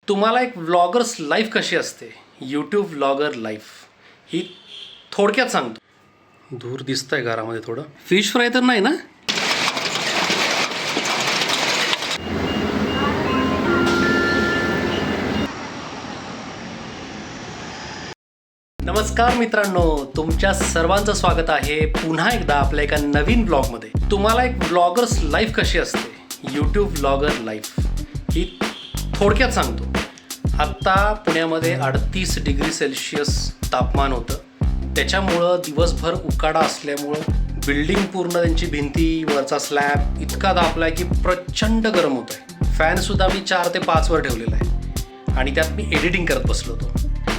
तुम्हाला एक vloggers life कशी असते, यूट्यूब व्लॉगर लाईफ ही थोडक्यात सांगतो. दूर दिसतंय घरामध्ये थोडं. फिश फ्राय तर नाही ना? नमस्कार मित्रांनो, तुमच्या सर्वांचं स्वागत आहे पुन्हा एकदा आपल्या एका नवीन ब्लॉगमध्ये. तुम्हाला एक व्लॉगर्स लाईफ कशी असते, यूट्यूब व्लॉगर लाईफ ही थोडक्यात सांगतो. आत्ता पुण्यामध्ये 38 डिग्री सेल्सिअस तापमान होतं. त्याच्यामुळं दिवसभर उकाडा असल्यामुळं बिल्डिंग पूर्ण त्यांची भिंती वरचा स्लॅब इतका दाबला आहे की प्रचंड गरम होत आहे. फॅनसुद्धा मी 4 ते 5 वर ठेवलेला आहे आणि त्यात मी एडिटिंग करत बसलो होतो.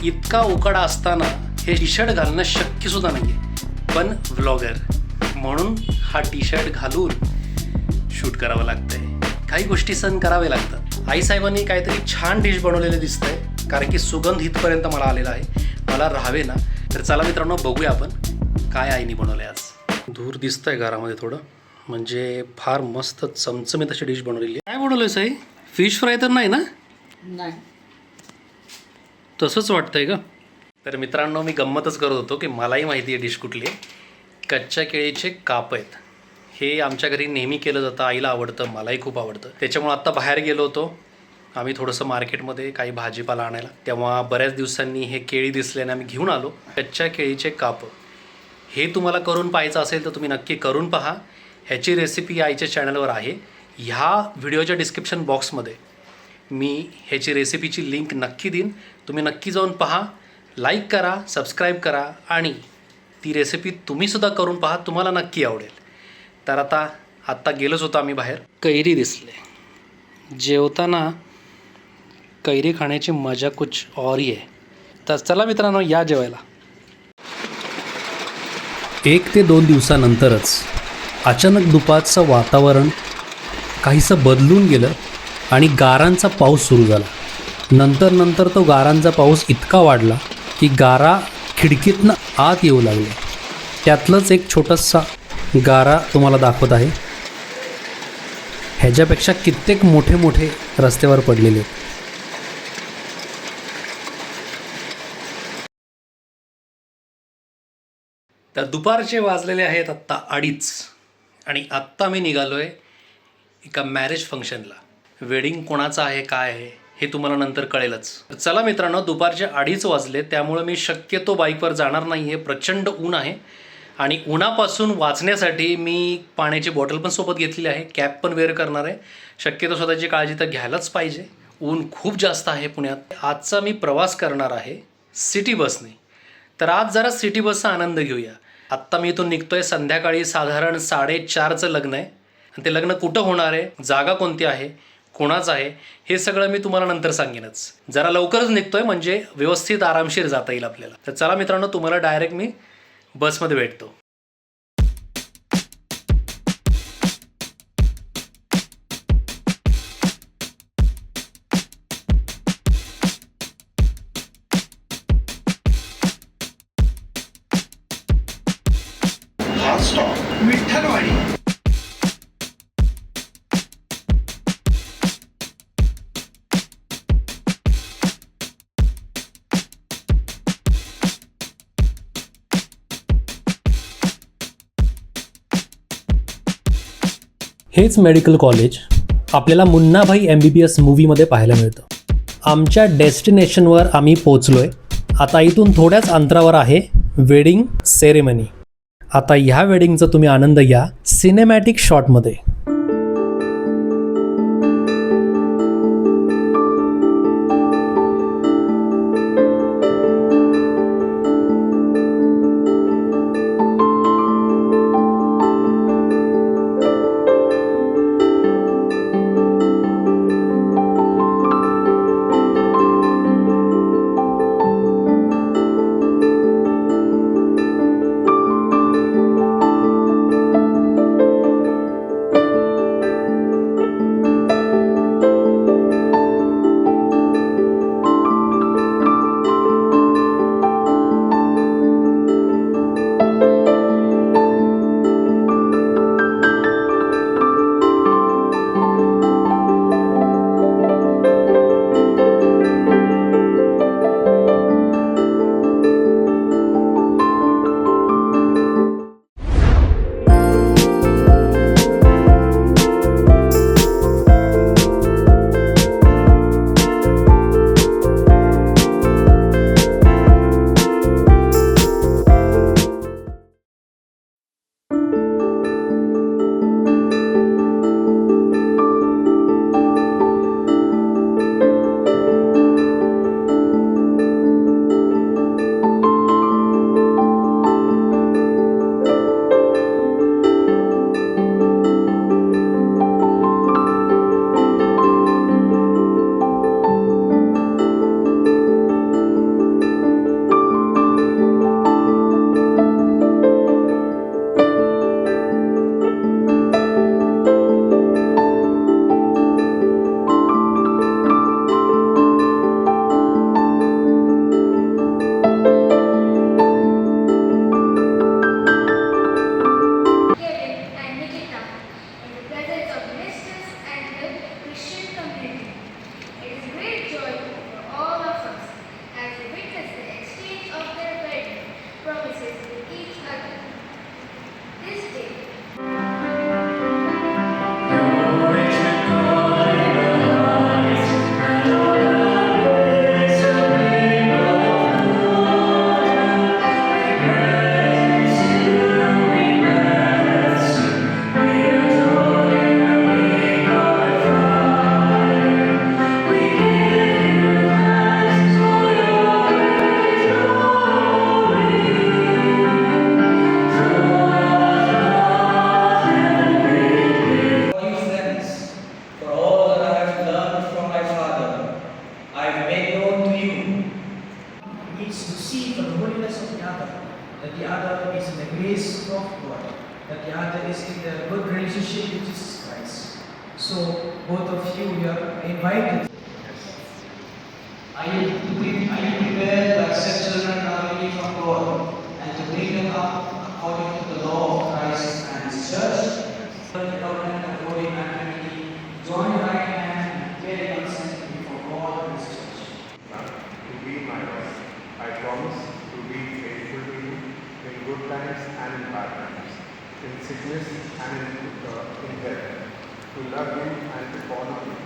इतका उकाडा असताना हे टी शर्ट घालणं शक्यसुद्धा नाही आहे, पण व्लॉगर म्हणून हा टी शर्ट घालून शूट करावं लागतंय. काही गोष्टी सहन करावे लागतात. आईसाहेबांनी काहीतरी छान डिश बनवलेले दिसतंय, कारण की सुगंध इथपर्यंत मला आलेला आहे. मला राहावे ना. तर चला मित्रांनो, बघूया आपण काय आईने बनवलं आहे आज. दूर दिसतंय घरामध्ये थोडं, म्हणजे फार मस्त चमचमीत अशी डिश बनवलेली आहे. काय बनवलं आहे साई? फिश फ्राय तर नाही ना? नाही. तसंच वाटतंय का? तर मित्रांनो, मी गंमतच करत होतो की मलाही माहिती आहे डिश कुठली आहे. कच्च्या केळीचे काप आहेत. हे आमच्या घरी नेहमी केलं जातं. आईला आवडतं, मलाही खूप आवडतं. त्याच्यामुळे आत्ता बाहेर गेलो होतो आम्ही थोडंसं मार्केटमध्ये काही भाजीपाला आणायला. तेव्हा बऱ्याच दिवसांनी हे केळी दिसल्याने आम्ही घेऊन आलो. कच्च्या केळीचे काप हे तुम्हाला करून पाहायचं असेल तर तुम्ही नक्की करून पहा. ह्याची रेसिपी आईच्या चॅनलवर आहे. ह्या व्हिडिओच्या डिस्क्रिप्शन बॉक्समध्ये मी ह्याची रेसिपीची लिंक नक्की देईन. तुम्ही नक्की जाऊन पहा, लाईक करा, सबस्क्राईब करा आणि ती रेसिपी तुम्हीसुद्धा करून पहा. तुम्हाला नक्की आवडेल. तर आत्ता गेलोच होतो आम्ही बाहेर. कैरी दिसले. जेवताना कैरी खाण्याची मजा कुछ और ही आहे. तर चला मित्रांनो, या जेवायला. 1 ते 2 दिवसानंतरच अचानक दुपारचं वातावरण काहीसं बदलून गेलं आणि गारांचा पाऊस सुरू झाला. नंतर तो गारांचा पाऊस इतका वाढला की गारा खिडकीतनं आत येऊ लागले. त्यातलंच एक छोटासा गारा तुम्हाला दाखवत आहे. ह्याच्यापेक्षा कित्येक मोठे रस्त्यावर पडलेले आहेत. तर दुपारचे वाजलेले आहेत आत्ता 2:30 आणि आत्ता मी निघालो आहे एका मॅरेज फंक्शनला. वेडिंग कोणाचं आहे काय आहे हे तुम्हाला नंतर कळेलच. चला मित्रांनो, दुपारचे 2:30 वाजले, त्यामुळे मी शक्यतो बाईकवर जाणार नाही आहे. प्रचंड ऊन आहे आणि उन्हापासून वाचण्यासाठी मी पाण्याची बॉटल पण सोबत घेतलेली आहे. कॅप पण वेअर करणार आहे. शक्यतो स्वतःची काळजी तर घ्यायलाच पाहिजे. ऊन खूप जास्त आहे पुण्यात. आजचा मी प्रवास करणार आहे सिटी बसने. तर आज जरा सिटी बसचा आनंद घेऊया. आत्ता मी इथून निघतोय. संध्याकाळी साधारण 4:30चं लग्न आहे आणि ते लग्न कुठं होणार आहे, जागा कोणती आहे, कोणाचं आहे, हे सगळं मी तुम्हाला नंतर सांगेनच. जरा लवकरच निघतोय म्हणजे व्यवस्थित आरामशीर जाता येईल आपल्याला. तर चला मित्रांनो, तुम्हाला डायरेक्ट मी बसमध्ये भेटतो. विठ्ठलवाडी. हेच मेडिकल कॉलेज आपल्याला मुन्नाभाई MBBS मूवीमध्ये पाहायला मिळतं. आमच्या डेस्टिनेशनवर आम्ही पोचलो आहे. आता इथून थोड्याच अंतरावर आहे वेडिंग सेरेमनी. आता ह्या वेडिंगचा तुम्ही आनंद घ्या cinematic शॉटमध्ये. invite. Are you prepared to accept children directly from God and to bring them up according to the law of Christ and His church? The covenant of holy matrimony, join your right hand and bear consent before God and His church. To be my wife. I promise to be faithful to you in good times and in bad times, in sickness and in health, to love you and to honor you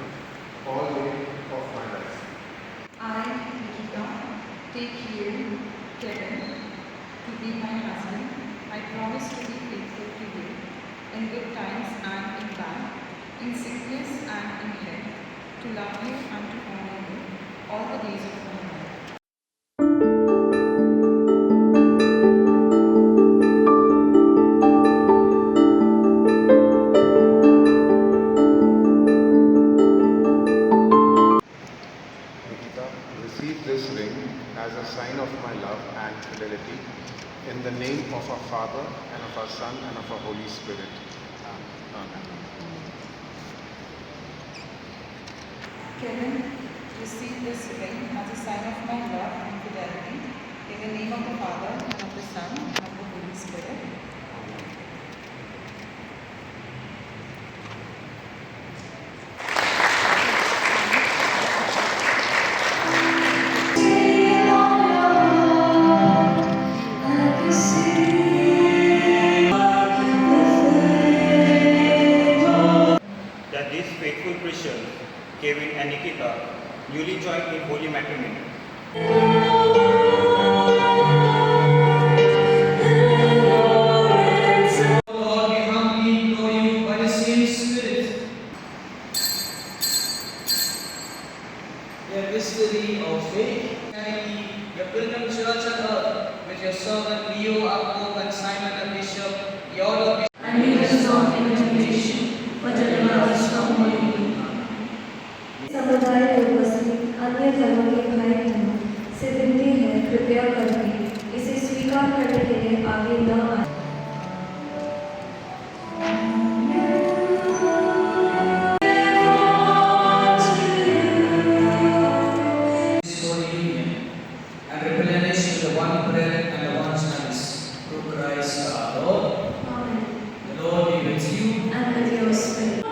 all the way of my life. I, Nikita, take you, Kevin, to be my husband. I promise to be faithful to you in good times and in bad, in sickness and in health, to love you and to honor you all the days of my life. Nikita, receive this ring as a sign of my love and fidelity in the name of our Father and of our Son and of our Holy Spirit. Amen. Kevin, receive this ring as a sign of my love and fidelity in the name of the Father and of the Son and of the Holy Spirit. That these faithful Christians, Kevin and Nikita, newly joined in holy matrimony, Lord, we humbly implore you by the same Spirit. The mystery of faith. Your pilgrim church on earth, with your servant Leo, our Pope, and Simon, the Bishop, your Lord, And lead us not into temptation, but deliver us from evil. समुदाय के उपस्थित अन्य धर्मों के भाई बहनों से विनती है, कृपया करके इसे स्वीकार करने के लिए आगे न आए। this holy union, and replenish with the one bread and the one chalice, through Christ our Lord. Amen. The Lord be with you. And with your spirit.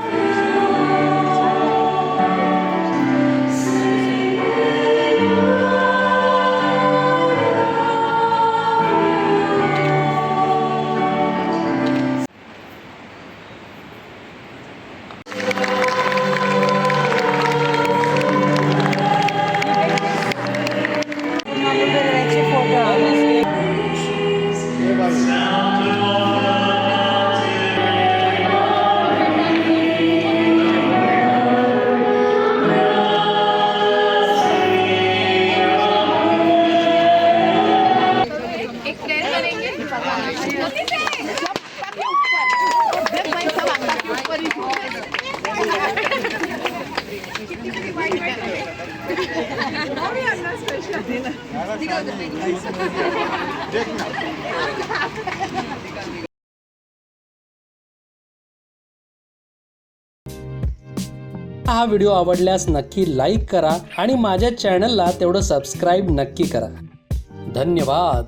हा व्हिडिओ आवडल्यास नक्की लाईक करा आणि माझ्या चॅनलला तेवढं सबस्क्राईब नक्की करा. धन्यवाद.